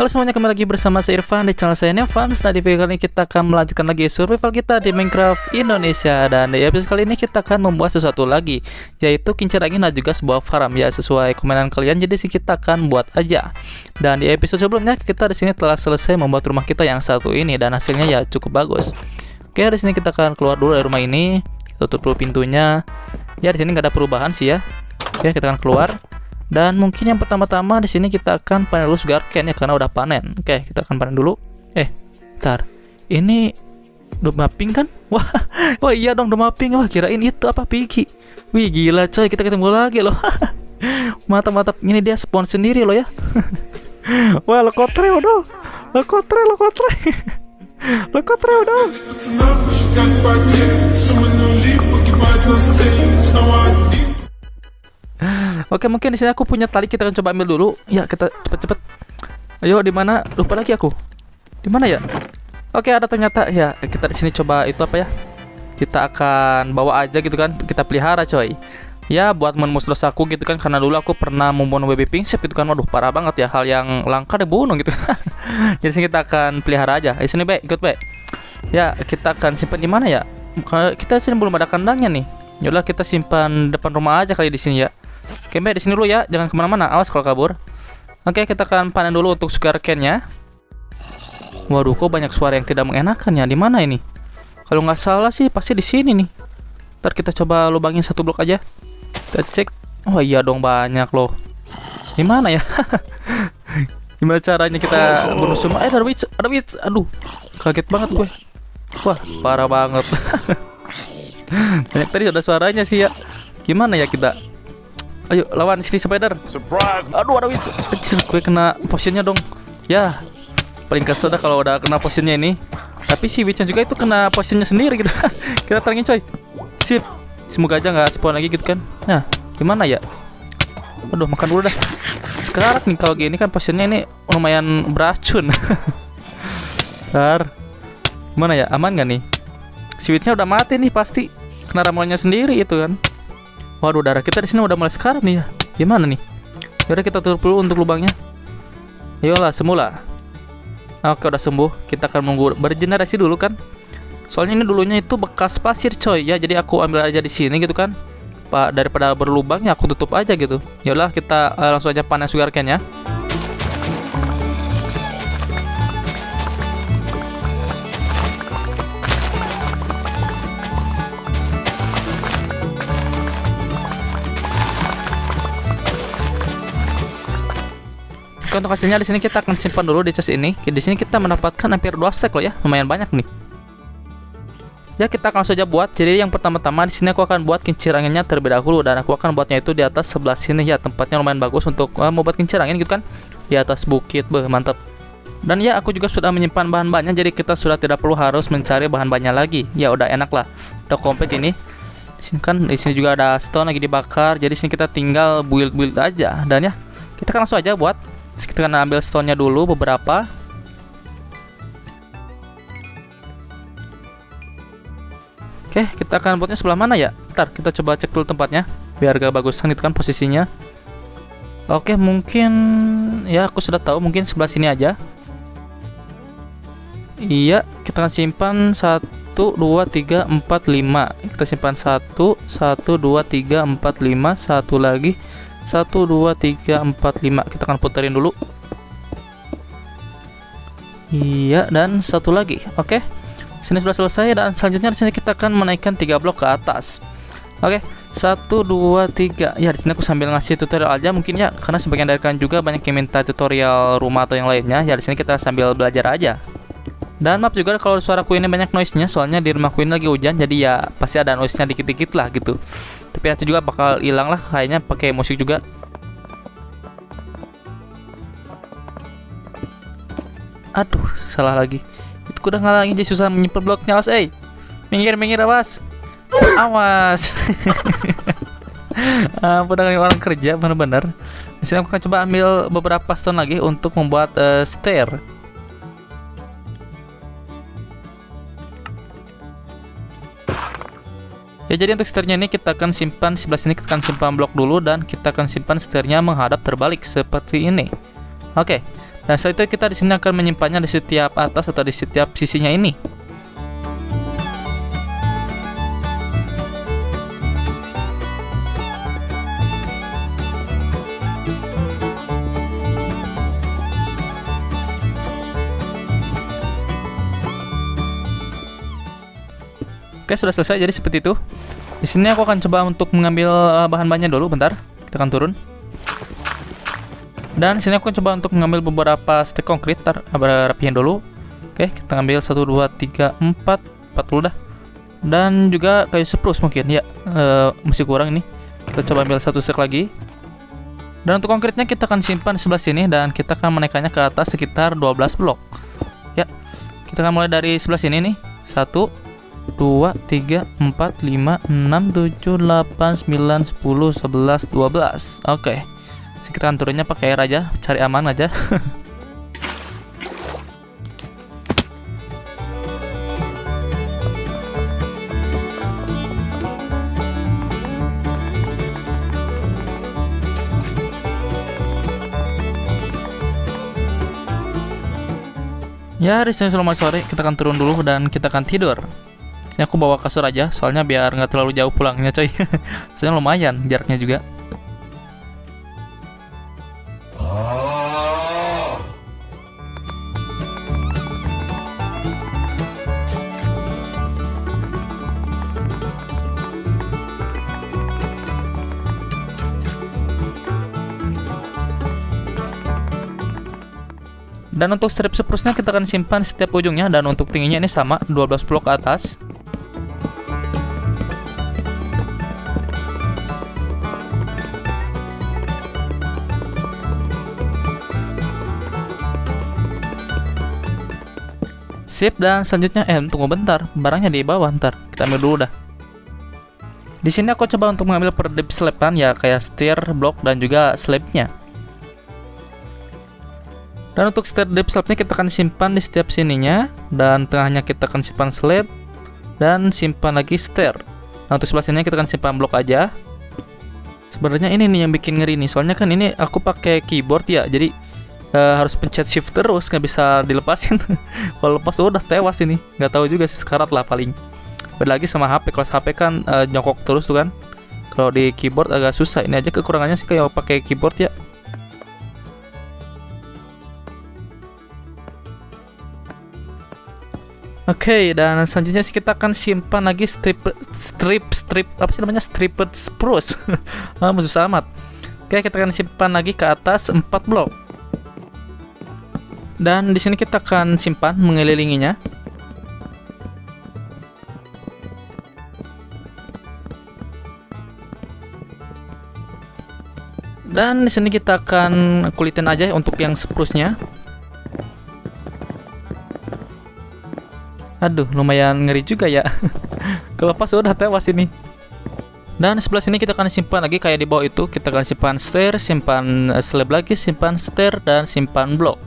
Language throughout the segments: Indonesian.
Halo semuanya, kembali lagi bersama saya Irfan di channel saya Nevans. Nah, di video kali ini kita akan melanjutkan lagi survival kita di Minecraft Indonesia. Dan di episode kali ini kita akan membuat sesuatu lagi, yaitu kincir angin dan juga sebuah farm ya, sesuai komendan kalian. Jadi sih kita akan buat aja. Dan di episode sebelumnya kita di sini telah selesai membuat rumah kita yang satu ini dan hasilnya ya cukup bagus. Oke, di sini kita akan keluar dulu dari rumah ini. Tutup dulu pintunya. Ya, di sini nggak ada perubahan sih ya. Oke, kita akan keluar. Dan mungkin yang pertama-tama di sini kita akan panen dulu sugar cane ya, karena udah panen. Oke, kita akan panen dulu. Bentar. Ini domba pink kan? Wah, oh iya dong, domba pink. Wah, kirain itu apa, Piggy. Wih, gila coy, kita ketemu lagi loh. Mantap-mantap. Ini dia spawn sendiri loh ya. Wah, lo kotre udah. Lo kotre. Lo kotre udah. Oke, mungkin di sini aku punya tali, kita akan coba ambil dulu. Ya, kita cepet-cepet. Ayo, di mana? Lupa lagi aku. Di mana ya? Oke, ada ternyata. Ya, kita di sini coba itu apa ya? Kita akan bawa aja gitu kan. Kita pelihara, coy. Ya, buat menembus dosaku gitu kan, karena dulu aku pernah membunuh baby pingsip gitu kan. Waduh, parah banget ya, hal yang langka dibunuh gitu. Jadi sini kita akan pelihara aja. Di sini, Be, ikut, Be. Ya, kita akan simpan di mana ya? Kita sini belum ada kandangnya nih. Yaudah, kita simpan depan rumah aja kali di sini ya. Oke, Mbak, di sini dulu ya, jangan kemana-mana, awas kalau kabur. Oke, kita akan panen dulu untuk sugar cane-nya. Waduh, kok banyak suara yang tidak mengenakan ya? Di mana ini? Kalau nggak salah sih pasti di sini nih. Ntar kita coba lubangin satu blok aja. Kita cek. Oh iya dong, banyak loh. Di mana ya? Gimana caranya kita bunuh semua? Ada witch. Aduh, kaget banget gue. Wah, parah banget. Banyak tadi ada suaranya sih ya. Gimana ya kita? Ayo lawan sini, spider. Surprise. Aduh, ada witch. Anjir, gue kena potionnya dong. Ya, paling kesel dah kalau udah kena potionnya ini. Tapi si witchnya juga itu kena potionnya sendiri gitu. Kita tarangin coy. Sip. Semoga aja nggak spawn lagi gitu kan. Nah, gimana ya? Aduh, makan dulu dah. Sekarang nih kalau gini kan potionnya ini lumayan beracun. Bentar. Gimana ya? Aman nggak nih? Si witchnya udah mati nih pasti. Kena ramuannya sendiri itu kan. Waduh, darah kita di sini udah mulai sekarat nih ya. Gimana nih? Yaudah, kita tutup dulu untuk lubangnya. Ayolah, semula. Oke, udah sembuh. Kita akan menunggu bergenerasi dulu kan. Soalnya ini dulunya itu bekas pasir coy ya. Jadi aku ambil aja di sini gitu kan. Pak, daripada berlubangnya aku tutup aja gitu. Yaudahlah, kita langsung aja panen sugar cane-nya. Untuk hasilnya di sini kita akan simpan dulu di chest ini. Di sini kita mendapatkan hampir 2 stack loh ya, lumayan banyak nih. Ya, kita akan langsung aja buat. Jadi yang pertama-tama di sini aku akan buat kincir anginnya terlebih dahulu, dan aku akan buatnya itu di atas sebelah sini ya. Tempatnya lumayan bagus untuk membuat kincir angin gitu kan. Di atas bukit, mantap. Dan ya, aku juga sudah menyimpan bahan-bahannya, jadi kita sudah tidak perlu harus mencari bahan-bahannya lagi. Ya udah enak lah. Udah komplit ini. Di sini kan, di sini juga ada stone lagi dibakar. Jadi sini kita tinggal build aja. Dan ya, kita akan langsung aja buat. Kita akan ambil stone-nya dulu beberapa. Oke, kita akan buatnya sebelah mana ya? Ntar kita coba cek dulu tempatnya biar gak bagusan gitu kan posisinya. Oke, mungkin ya aku sudah tahu, mungkin sebelah sini aja. Iya, kita akan simpan 1, 2, 3, 4, 5. Kita simpan 1, 1, 2, 3, 4, 5. Satu lagi 1, 2, 3, 4, 5. Kita akan puterin dulu. Iya, dan satu lagi. Oke. Sini sudah selesai, dan selanjutnya di sini kita akan menaikkan 3 blok ke atas. Oke. 1, 2, 3. Ya, di sini aku sambil ngasih tutorial aja mungkin ya, karena sebagian dari kalian juga banyak yang minta tutorial rumah atau yang lainnya. Ya, di sini kita sambil belajar aja. Dan maaf juga kalau suaraku ini banyak noise-nya, soalnya di rumahku ini lagi hujan, jadi ya pasti ada noise-nya dikit-dikit lah gitu. Tapi nanti juga bakal hilang lah kayaknya pakai musik juga. Aduh, salah lagi. Itu udah ngalangin, jadi susah menyimpan bloknya. Awas, minggir awas. Awas. Pedang orang kerja bener-bener. Di sini aku akan coba ambil beberapa stone lagi untuk membuat stair. Ya, jadi untuk setirnya ini kita akan simpan di sebelah sini, kita akan simpan blok dulu dan kita akan simpan setirnya menghadap terbalik seperti ini. Oke. Dan setelah itu kita di sini akan menyimpannya di setiap atas atau di setiap sisinya ini. Oke, sudah selesai. Jadi seperti itu. Di sini aku akan coba untuk mengambil bahan-bahannya dulu. Bentar, kita akan turun. Dan di sini aku akan coba untuk mengambil beberapa stek konkrit. Rapihin dulu. Oke, kita ambil 1, 2, 3, 4 dulu dah. Dan juga kayu spruce mungkin ya. Masih kurang ini. Kita coba ambil 1 stek lagi. Dan untuk konkritnya kita akan simpan di sebelah sini. Dan kita akan menaikkannya ke atas sekitar 12 blok. Ya, kita akan mulai dari sebelah sini nih. 1, 2, 3, 4, 5, 6, 7, 8, 9, 10, 11, 12. Oke. Kita akan turunnya pakai air aja, cari aman aja. Ya, di sini selamat sore. Kita akan turun dulu dan kita akan tidur. Ini aku bawa kasur aja, soalnya biar nggak terlalu jauh pulangnya, coy. Soalnya lumayan jaraknya juga. Dan untuk strip spruce-nya kita akan simpan setiap ujungnya, dan untuk tingginya ini sama 12 blok ke atas. Sip, dan selanjutnya tunggu bentar, barangnya di bawah, ntar kita ambil dulu dah. Di sini aku coba untuk mengambil per deep slab-an ya, kayak stair, block dan juga slab-nya. Dan untuk stair deep slab-nya kita akan simpan di setiap sininya, dan tengahnya kita akan simpan slab dan simpan lagi stair. Nah, untuk sebelah sini kita akan simpan blok aja. Sebenarnya ini nih yang bikin ngeri nih, soalnya kan ini aku pakai keyboard ya, jadi harus pencet shift terus, nggak bisa dilepasin. Kalau lepas udah tewas ini, nggak tahu juga sih, sekarat lah paling. Beda lagi sama HP, kalau HP kan nyokok terus tuh kan. Kalau di keyboard agak susah. Ini aja kekurangannya sih kayak pakai keyboard ya. Oke, dan selanjutnya sih kita akan simpan lagi strip apa sih namanya, stripped spruce. Susah amat. Oke, kita akan simpan lagi ke atas 4 blok. Dan di sini kita akan simpan mengelilinginya. Dan di sini kita akan kulitin aja untuk yang spruce-nya. Aduh, lumayan ngeri juga ya. Kalau pas udah tewas ini. Dan sebelah sini kita akan simpan lagi kayak di bawah itu. Kita akan simpan stair, simpan slab lagi, simpan stair, dan simpan blok.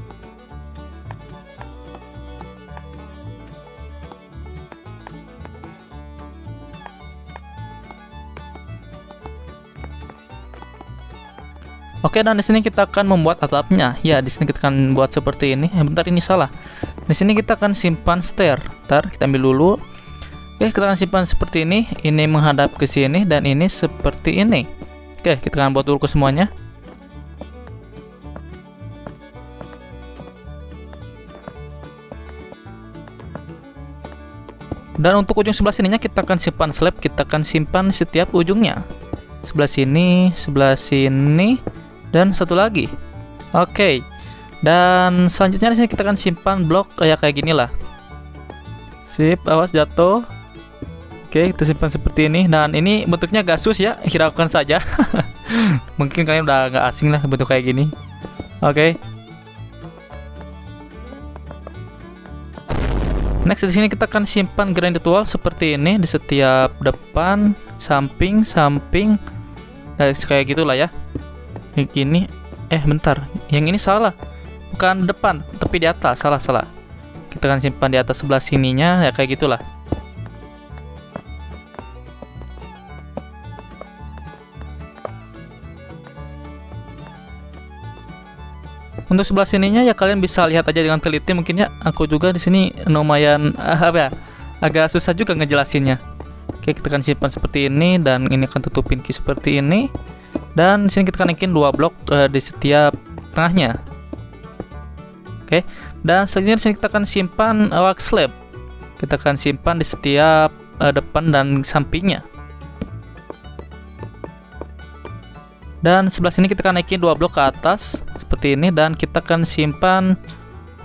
Oke, dan di sini kita akan membuat atapnya. Ya, di sini kita akan buat seperti ini. Bentar, ini salah. Di sini kita akan simpan stair. Bentar, kita ambil dulu. Oke, kita akan simpan seperti ini. Ini menghadap ke sini dan ini seperti ini. Oke, kita akan buat dulu ke semuanya. Dan untuk ujung sebelah sininya kita akan simpan slab. Kita akan simpan setiap ujungnya. Sebelah sini, dan satu lagi. Oke. Dan selanjutnya di sini kita akan simpan blok kayak gini lah. Sip, awas jatuh. Oke, kita simpan seperti ini. Dan ini bentuknya gasus ya, hiraukan saja. Mungkin kalian udah nggak asing lah bentuk kayak gini. Oke. Next, di sini kita akan simpan granite wall seperti ini di setiap depan, samping, kayak gitulah ya. Kayak gini. Bentar, yang ini salah. Bukan depan, tapi di atas. Salah. Kita akan simpan di atas sebelah sininya ya, kayak gitulah. Untuk sebelah sininya ya kalian bisa lihat aja dengan teliti mungkin ya. Aku juga di sini lumayan apa ya, agak susah juga ngejelasinnya. Oke, kita akan simpan seperti ini dan ini akan tutupin key seperti ini. Dan di sini kita akan naikin 2 blok di setiap tengahnya. Oke, dan selanjutnya di sini kita akan simpan wax slab. Kita akan simpan di setiap depan dan sampingnya. Dan sebelah sini kita akan naikin 2 blok ke atas seperti ini dan kita akan simpan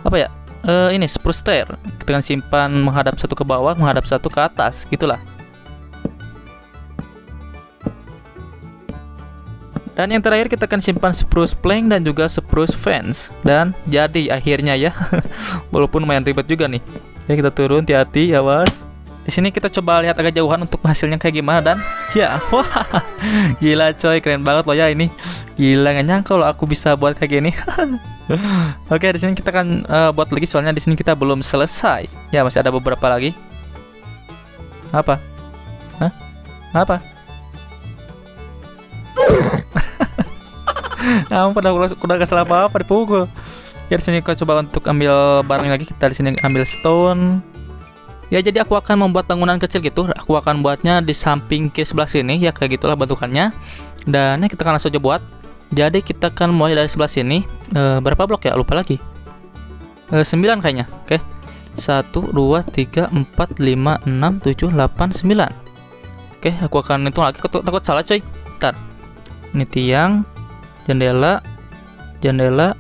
apa ya? Ini spruce stair. Kita akan simpan menghadap satu ke bawah, menghadap satu ke atas, gitulah. Dan yang terakhir kita akan simpan spruce plank dan juga spruce fence. Dan jadi akhirnya ya. Walaupun lumayan ribet juga nih. Ya, kita turun, hati-hati, awas. Di sini kita coba lihat agak jauhan untuk hasilnya kayak gimana dan ya, wah, gila coy, keren banget loh ya ini. Gila, gak nyangka loh aku bisa buat kayak gini. Oke, di sini kita akan buat lagi soalnya di sini kita belum selesai. Ya, masih ada beberapa lagi. Apa? Hah? Apa? Udah gak salah apa-apa dipukul. Ya, di sini kita coba untuk ambil barang lagi. Kita di sini ambil stone. Ya, jadi aku akan membuat bangunan kecil gitu. Aku akan buatnya di samping kiri sebelah sini. Ya, kayak gitulah bentukannya. Dan ya, kita akan langsung aja buat. Jadi kita akan mulai dari sebelah sini. Berapa blok ya? Lupa lagi. 9 kayaknya. Oke. 1, 2, 3, 4, 5, 6, 7, 8, 9. Oke, aku akan hitung lagi. Takut salah coy. Bentar. Ini tiang, jendela, jendela,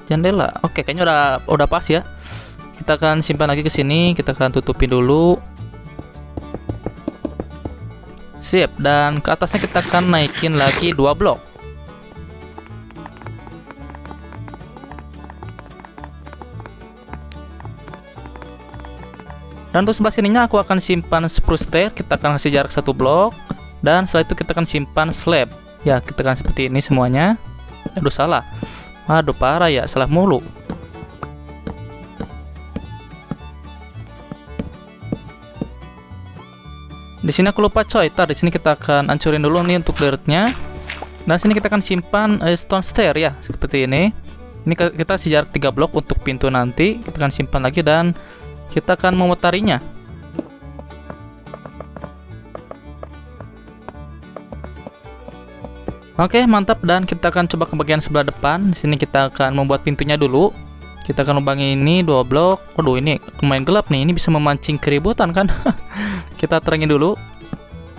jendela. Oke, kayaknya udah pas ya. Kita akan simpan lagi ke sini, kita akan tutupin dulu. Sip, dan ke atasnya kita akan naikin lagi 2 blok. Dan untuk sebelah sininya aku akan simpan spruce stair, kita akan kasih jarak 1 blok. Dan setelah itu kita akan simpan slab. Ya, kita akan seperti ini semuanya. Aduh, salah. Aduh, parah ya, salah mulu. Di sini aku lupa coy. Di sini kita akan hancurin dulu nih untuk dirtnya. Dan sini kita akan simpan stone stair ya, seperti ini. Ini kita kasih jarak 3 blok untuk pintu nanti. Kita akan simpan lagi dan kita akan memutarinya. Oke, mantap, dan kita akan coba ke bagian sebelah depan. Di sini kita akan membuat pintunya dulu. Kita akan lubangi ini 2 blok. Waduh, ini lumayan gelap nih. Ini bisa memancing keributan kan? Kita terangin dulu.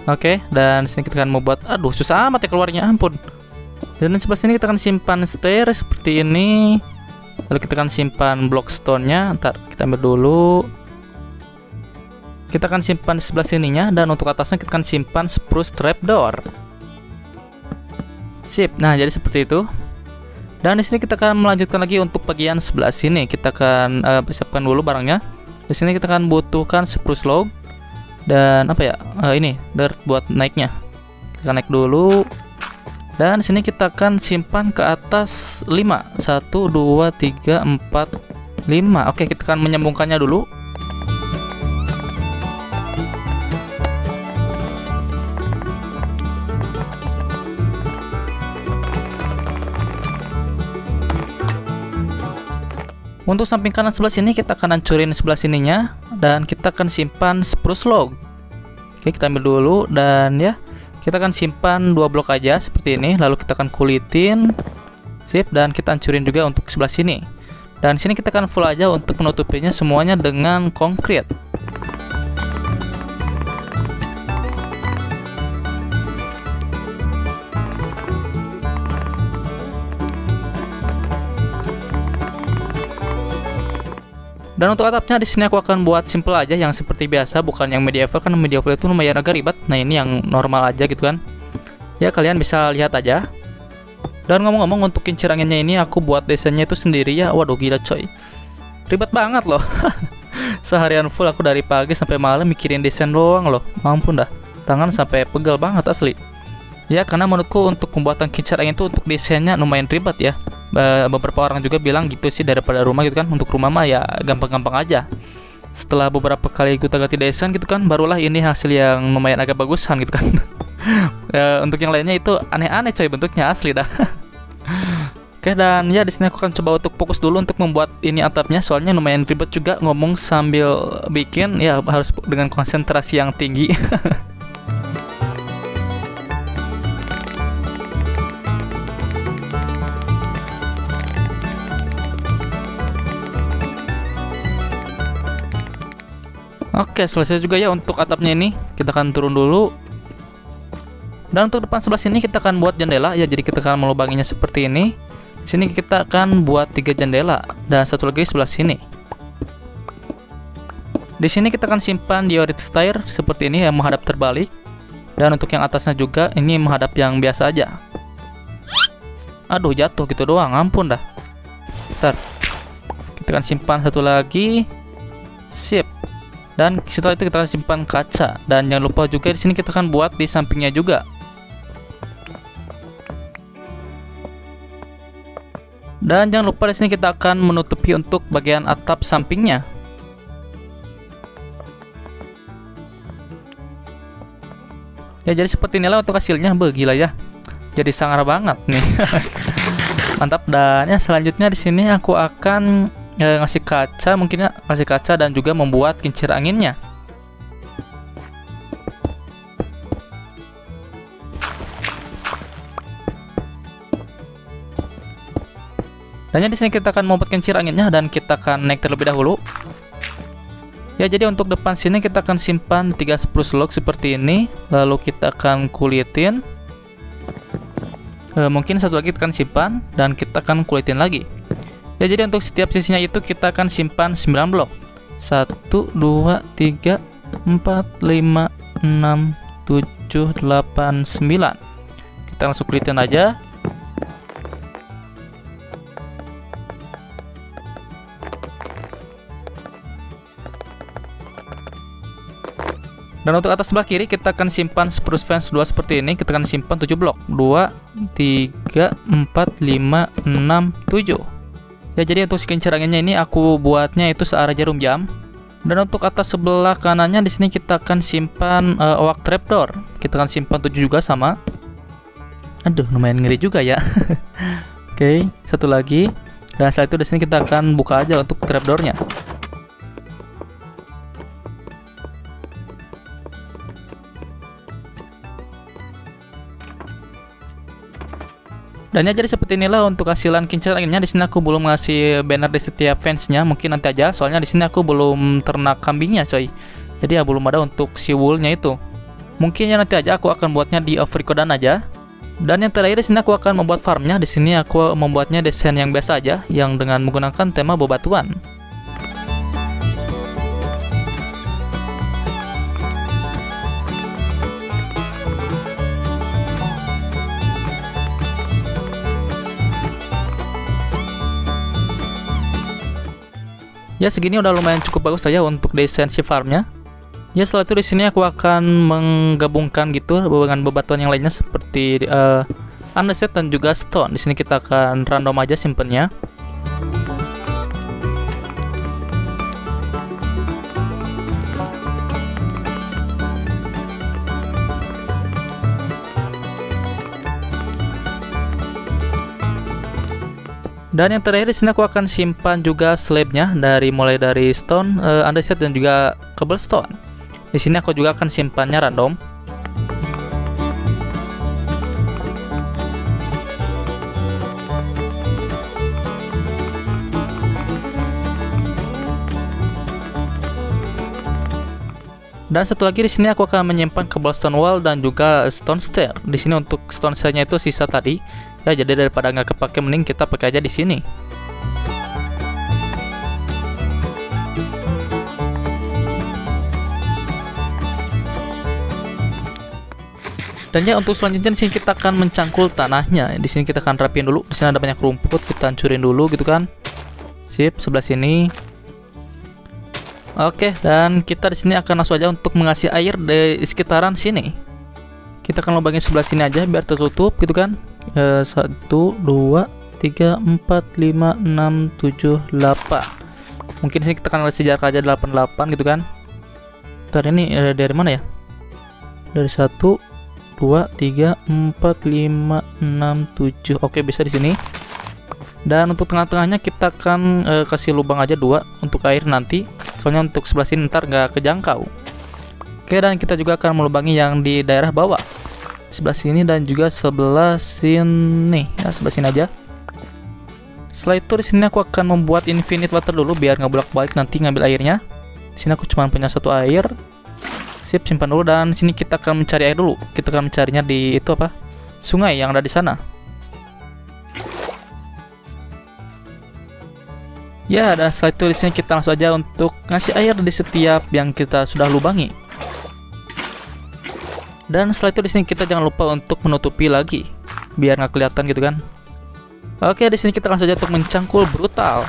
Oke, dan di sini kita akan membuat, aduh, susah amat ya keluarnya, ampun. Dan di sebelah sini kita akan simpan stair seperti ini. Lalu kita akan simpan blok stone-nya. Ntar kita ambil dulu. Kita akan simpan di sebelah sininya, dan untuk atasnya kita akan simpan spruce trapdoor. Sip. Nah, jadi seperti itu. Dan di sini kita akan melanjutkan lagi untuk bagian sebelah sini. Kita akan siapkan dulu barangnya. Di sini kita akan butuhkan spruce log dan apa ya? Ini dirt buat naiknya. Kita naik dulu. Dan di sini kita akan simpan ke atas 5. 1 2 3 4 5. Oke, kita akan menyambungkannya dulu. Untuk samping kanan sebelah sini kita akan hancurin sebelah sininya dan kita akan simpan spruce log. Oke, kita ambil dulu dan ya, kita akan simpan 2 blok aja seperti ini, lalu kita akan kulitin. Sip, dan kita hancurin juga untuk sebelah sini. Dan di sini kita akan full aja untuk menutupinya semuanya dengan konkrit. Dan untuk atapnya di sini aku akan buat simple aja yang seperti biasa, bukan yang medieval, kan medieval itu lumayan agak ribet. Nah, ini yang normal aja gitu kan. Ya, kalian bisa lihat aja. Dan ngomong-ngomong, untuk kincir anginnya ini aku buat desainnya itu sendiri ya. Waduh, gila coy. Ribet banget loh. Seharian full aku dari pagi sampai malam mikirin desain doang loh. Mampun dah. Tangan sampai pegel banget asli. Ya, karena menurutku untuk pembuatan kincir angin itu untuk desainnya lumayan ribet ya. Beberapa orang juga bilang gitu sih, daripada rumah gitu kan. Untuk rumah mah ya gampang-gampang aja. Setelah beberapa kali gonta-ganti desain gitu kan, barulah ini hasil yang lumayan agak bagusan gitu kan. Untuk yang lainnya itu aneh-aneh coy bentuknya, asli dah. Oke, dan ya di sini aku akan coba untuk fokus dulu untuk membuat ini atapnya, soalnya lumayan ribet juga ngomong sambil bikin, ya harus dengan konsentrasi yang tinggi. Oke, selesai juga ya untuk atapnya ini. Kita akan turun dulu. Dan untuk depan sebelah sini kita akan buat jendela ya, jadi kita akan melubanginya seperti ini. Di sini kita akan buat 3 jendela dan satu lagi di sebelah sini. Di sini kita akan simpan diorit stair seperti ini yang menghadap terbalik. Dan untuk yang atasnya juga ini menghadap yang biasa aja. Aduh, jatuh gitu doang, ampun dah. Bentar. Kita akan simpan satu lagi. Sip. Dan setelah itu kita akan simpan kaca, dan jangan lupa juga di sini kita akan buat di sampingnya juga. Dan jangan lupa di sini kita akan menutupi untuk bagian atap sampingnya. Ya, jadi seperti inilah untuk hasilnya. Gila ya. Jadi sangar banget nih. Mantap. Dan ya selanjutnya di sini aku akan ngasih kaca, mungkin ya ngasih kaca dan juga membuat kincir anginnya. Dan di sini kita akan membuat kincir anginnya dan kita akan naik terlebih dahulu. Ya, jadi untuk depan sini kita akan simpan 3 spruce log seperti ini, lalu kita akan kulitin. Mungkin satu lagi kita akan simpan dan kita akan kulitin lagi. Ya, jadi untuk setiap sisinya itu kita akan simpan 9 blok. 1, 2, 3, 4, 5, 6, 7, 8, 9. Kita langsung kulitin aja. Dan untuk atas sebelah kiri kita akan simpan spruce fence 2 seperti ini. Kita akan simpan 7 blok. 2, 3, 4, 5, 6, 7. Ya, jadi untuk kincir anginnya ini aku buatnya itu searah jarum jam. Dan untuk atas sebelah kanannya di sini kita akan simpan oak trapdoor. Kita akan simpan 7 juga sama. Aduh, lumayan ngeri juga ya. Oke, satu lagi. Dan setelah itu di sini kita akan buka aja untuk trapdoornya. Dan ya, jadi seperti inilah untuk hasilan kincir anginnya. Di sini aku belum ngasih banner di setiap fence-nya, mungkin nanti aja. Soalnya di sini aku belum ternak kambingnya, coy. Jadi ya belum ada untuk si wool-nya itu. Mungkin ya nanti aja aku akan buatnya di Afrikodan aja. Dan yang terakhir di sini aku akan membuat farmnya. Di sini aku membuatnya desain yang biasa aja, yang dengan menggunakan tema bebatuan. Ya, segini udah lumayan cukup bagus saja untuk desain si farmnya. Ya, setelah itu di sini aku akan menggabungkan gitu dengan bebatuan yang lainnya seperti andesite dan juga stone. Di sini kita akan random aja simpennya. Dan yang terakhir di sini aku akan simpan juga slabnya mulai dari stone, andesite dan juga cobblestone. Di sini aku juga akan simpannya random. Dan satu lagi di sini aku akan menyimpan cobblestone wall dan juga stone stair. Di sini untuk stone stairnya itu sisa tadi. Ya, jadi daripada nggak kepake mending kita pakai aja di sini. Dan ya, untuk selanjutnya di sini kita akan mencangkul tanahnya. Di sini kita akan rapiin dulu. Di sini ada banyak rumput, kita hancurin dulu gitu kan. Sip, sebelah sini. Oke, dan kita di sini akan langsung aja untuk mengasih air di sekitaran sini. Kita akan lubangin sebelah sini aja biar tertutup gitu kan. 1, 2, 3, 4, 5, 6, 7, 8. Mungkin sini kita akan kasih jarak aja 88 gitu kan. Ntar ini dari mana ya? Dari 1, 2, 3, 4, 5, 6, 7. Oke, bisa di sini. Dan untuk tengah-tengahnya kita akan kasih lubang aja 2 untuk air nanti. Soalnya untuk sebelah sini ntar nggak kejangkau. Oke, dan kita juga akan melubangi yang di daerah bawah, sebelah sini dan juga sebelah sini. Ya, sebelah sini aja. Setelah itu di sini aku akan membuat infinite water dulu biar nggak bolak-balik nanti ngambil airnya. Di sini aku cuma punya 1 air. Sip, simpan dulu, dan sini kita akan mencari air dulu. Kita akan mencarinya di itu apa? Sungai yang ada di sana. Ya, dan setelah itu di sini kita langsung aja untuk ngasih air di setiap yang kita sudah lubangi. Dan setelah itu di sini kita jangan lupa untuk menutupi lagi biar nggak kelihatan gitu kan. Oke, di sini kita langsung aja untuk mencangkul brutal.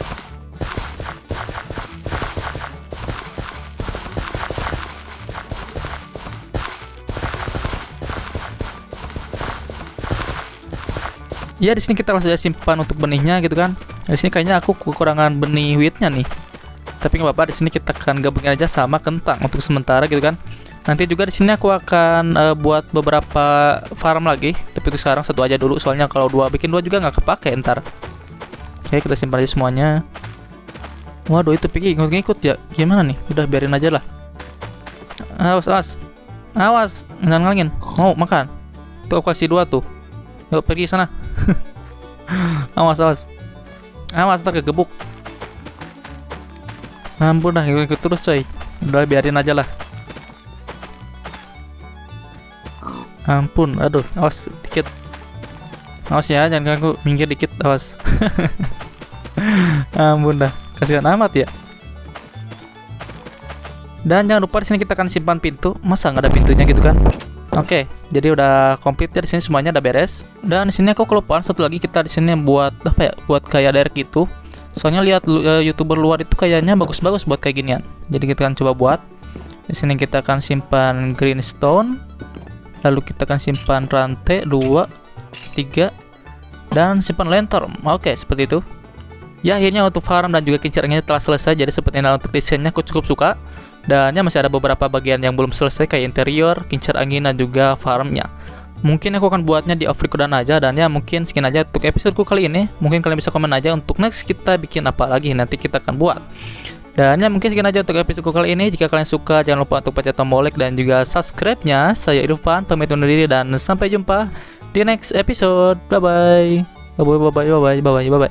Ya, di sini kita langsung aja simpan untuk benihnya gitu kan. Di sini kayaknya aku kekurangan benih wheatnya nih. Tapi nggak apa-apa, di sini kita akan gabungin aja sama kentang untuk sementara gitu kan. Nanti juga di sini aku akan buat beberapa farm lagi. Tapi itu sekarang 1 aja dulu, soalnya kalau bikin 2 juga nggak kepake ntar. Oke, kita simpan aja semuanya. Waduh, itu Piggy ngikut ya. Gimana nih? Udah biarin aja lah. Awas, awas. Awas, ngalangin. Mau makan. Tuh aku kasih 2 tuh. Yuk pergi sana. Awas, awas. Awas, ntar kegebuk. Ampun dah, ikut terus coy. Udah biarin aja lah. Ampun, aduh, awas dikit. Awas ya, jangan ganggu, minggir dikit, awas. Ampun dah, kasihan amat ya. Dan jangan lupa di sini kita akan simpan pintu. Masa nggak ada pintunya gitu kan? Oke, jadi udah komplit ya, di sini semuanya udah beres. Dan di sini aku kelupaan satu lagi, kita di sini buat apa ya? Buat kayak direct gitu. Soalnya lihat YouTuber luar itu kayaknya bagus-bagus buat kayak ginian. Jadi kita akan coba buat. Di sini kita akan simpan greenstone. Lalu kita akan simpan rantai 2, 3 dan simpan lantern. Oke, seperti itu. Ya, akhirnya untuk farm dan juga kincirnya telah selesai. Jadi seperti ini untuk desainnya aku cukup suka. Dan ya masih ada beberapa bagian yang belum selesai kayak interior, kincir angin dan juga farmnya. Mungkin aku akan buatnya di off recordan aja. Dan ya mungkin sekian aja untuk episodeku kali ini. Mungkin kalian bisa komen aja untuk next kita bikin apa lagi, nanti kita akan buat. Dan ya mungkin sekian aja untuk episodeku kali ini. Jika kalian suka jangan lupa untuk pencet tombol like dan juga subscribe-nya. Saya Irfan pamit undur diri dan sampai jumpa di next episode. Bye bye. Bye bye bye bye bye bye bye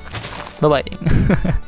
bye bye.